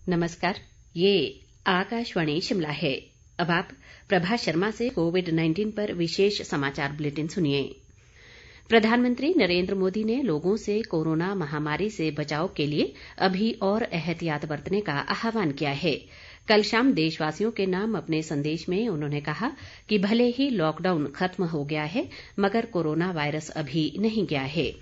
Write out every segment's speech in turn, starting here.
नमस्कार, ये आकाशवाणी शिमला है। अब आप प्रभा शर्मा से कोविड-19 पर विशेष समाचार बुलेटिन सुनिए। प्रधानमंत्री नरेंद्र मोदी ने लोगों से कोरोना महामारी से बचाव के लिए अभी और एहतियात बरतने का आह्वान किया है। कल शाम देशवासियों के नाम अपने संदेश में उन्होंने कहा कि भले ही लॉकडाउन खत्म हो गया है, मगर कोरोना वायरस अभी नहीं गया है।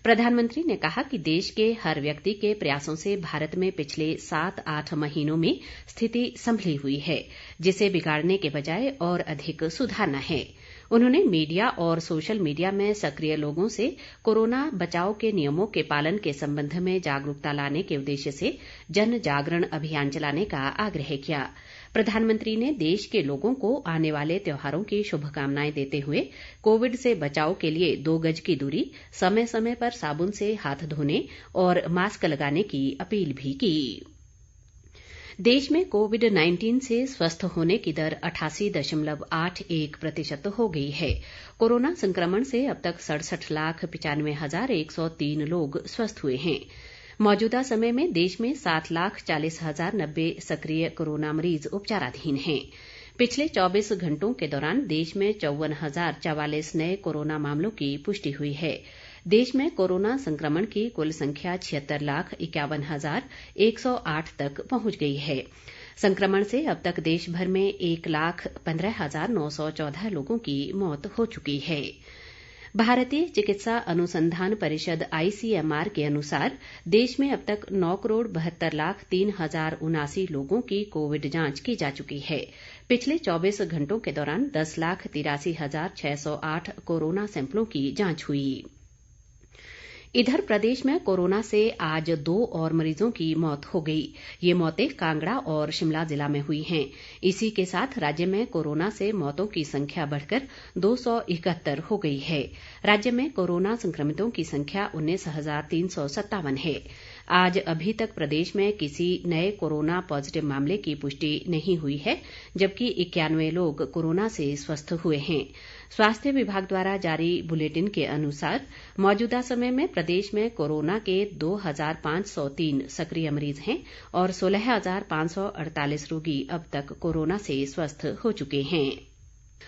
प्रधानमंत्री ने कहा कि देश के हर व्यक्ति के प्रयासों से भारत में पिछले 7-8 महीनों में स्थिति संभली हुई है, जिसे बिगाड़ने के बजाय और अधिक सुधारना है। उन्होंने मीडिया और सोशल मीडिया में सक्रिय लोगों से कोरोना बचाव के नियमों के पालन के संबंध में जागरूकता लाने के उद्देश्य से जन जागरण अभियान चलाने का आग्रह किया। प्रधानमंत्री ने देश के लोगों को आने वाले त्योहारों की शुभकामनाएं देते हुए कोविड से बचाव के लिए 2 गज की दूरी, समय समय पर साबुन से हाथ धोने और मास्क लगाने की अपील भी की। देश में कोविड-19 से स्वस्थ होने की दर 88.81% हो गई है। कोरोना संक्रमण से अब तक 67,95,103 लोग स्वस्थ हुए हैं। मौजूदा समय में देश में 7,40,090 सक्रिय कोरोना मरीज उपचाराधीन हैं। पिछले 24 घंटों के दौरान देश में 54,044 नए कोरोना मामलों की पुष्टि हुई है। देश में कोरोना संक्रमण की कुल संख्या 76,51,108 तक पहुंच गई है। संक्रमण से अब तक देश भर में 1,15,914 लोगों की मौत हो चुकी है। भारतीय चिकित्सा अनुसंधान परिषद ICMR के अनुसार देश में अब तक 9,72,03,079 लोगों की कोविड जांच की जा चुकी है। पिछले 24 घंटों के दौरान 10,83,608 कोरोना सैंपलों की जांच हुई। इधर प्रदेश में कोरोना से आज 2 और मरीजों की मौत हो गई। ये मौतें कांगड़ा और शिमला जिला में हुई हैं। इसी के साथ राज्य में कोरोना से मौतों की संख्या बढ़कर 271 हो गई है। राज्य में कोरोना संक्रमितों की संख्या 19,357 है। आज अभी तक प्रदेश में किसी नए कोरोना पॉजिटिव मामले की पुष्टि नहीं हुई है, जबकि 91 लोग कोरोना से स्वस्थ हुए हैं। स्वास्थ्य विभाग द्वारा जारी बुलेटिन के अनुसार मौजूदा समय में प्रदेश में कोरोना के 2,503 सक्रिय मरीज हैं और 16,548 रोगी अब तक कोरोना से स्वस्थ हो चुके हैं।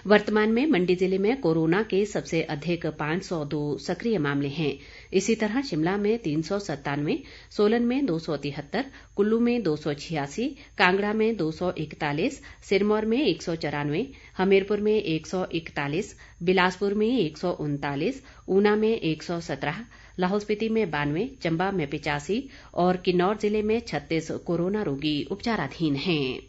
वर्तमान में मंडी जिले में कोरोना के सबसे अधिक 502 सक्रिय मामले हैं। इसी तरह शिमला में 397, सोलन में 273, कुल्लू में 286, कांगड़ा में 241, सिरमौर में 194, हमीरपुर में 141, बिलासपुर में 139, ऊना में 117, लाहौल स्पीति में 92, चंबा में 85 और किन्नौर जिले में 36 कोरोना रोगी उपचाराधीन हैं।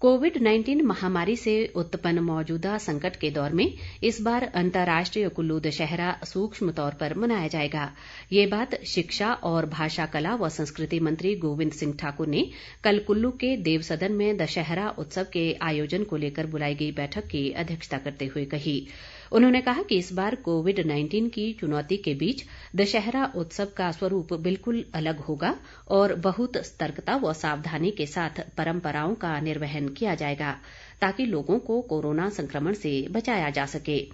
कोविड-19 महामारी से उत्पन्न मौजूदा संकट के दौर में इस बार अंतर्राष्ट्रीय कुल्लू दशहरा सूक्ष्म तौर पर मनाया जाएगा। ये बात शिक्षा और भाषा कला व संस्कृति मंत्री गोविंद सिंह ठाकुर ने कल कुल्लू के देव सदन में दशहरा उत्सव के आयोजन को लेकर बुलाई गई बैठक की अध्यक्षता करते हुए कही। उन्होंने कहा कि इस बार कोविड-19 की चुनौती के बीच दशहरा उत्सव का स्वरूप बिल्कुल अलग होगा और बहुत सतर्कता व सावधानी के साथ परंपराओं का निर्वहन किया जाएगा, ताकि लोगों को कोरोना संक्रमण से बचाया जा सके।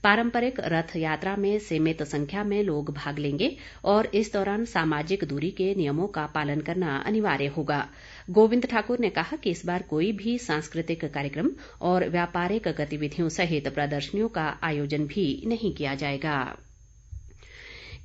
पारंपरिक रथ यात्रा में सीमित संख्या में लोग भाग लेंगे और इस दौरान सामाजिक दूरी के नियमों का पालन करना अनिवार्य होगा। गोविंद ठाकुर ने कहा कि इस बार कोई भी सांस्कृतिक कार्यक्रम और व्यापारिक गतिविधियों सहित प्रदर्शनियों का आयोजन भी नहीं किया जाएगा।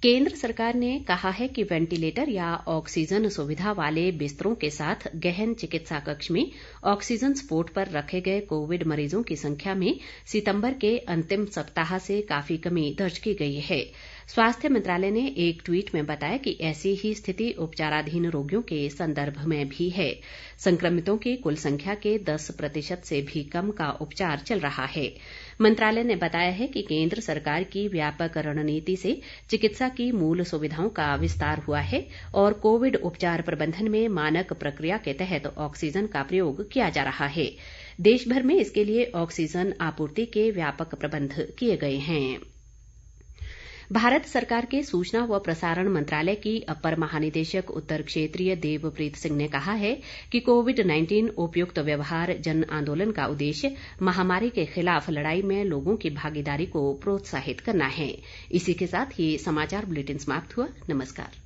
केंद्र सरकार ने कहा है कि वेंटिलेटर या ऑक्सीजन सुविधा वाले बिस्तरों के साथ गहन चिकित्सा कक्ष में ऑक्सीजन सपोर्ट पर रखे गए कोविड मरीजों की संख्या में सितंबर के अंतिम सप्ताह से काफी कमी दर्ज की गई है। स्वास्थ्य मंत्रालय ने एक ट्वीट में बताया कि ऐसी ही स्थिति उपचाराधीन रोगियों के संदर्भ में भी है। संक्रमितों की कुल संख्या के 10% से भी कम का उपचार चल रहा है। मंत्रालय ने बताया है कि केंद्र सरकार की व्यापक रणनीति से चिकित्सा की मूल सुविधाओं का विस्तार हुआ है और कोविड उपचार प्रबंधन में मानक प्रक्रिया के तहत ऑक्सीजन का प्रयोग किया जा रहा है। देश भर में इसके लिए ऑक्सीजन आपूर्ति के व्यापक प्रबंध किए गए हैं। भारत सरकार के सूचना व प्रसारण मंत्रालय की अपर महानिदेशक उत्तर क्षेत्रीय देवप्रीत सिंह ने कहा है कि कोविड-19 उपयुक्त व्यवहार जन आंदोलन का उद्देश्य महामारी के खिलाफ लड़ाई में लोगों की भागीदारी को प्रोत्साहित करना है। इसी के साथ ये समाचार बुलेटिन समाप्त हुआ। नमस्कार।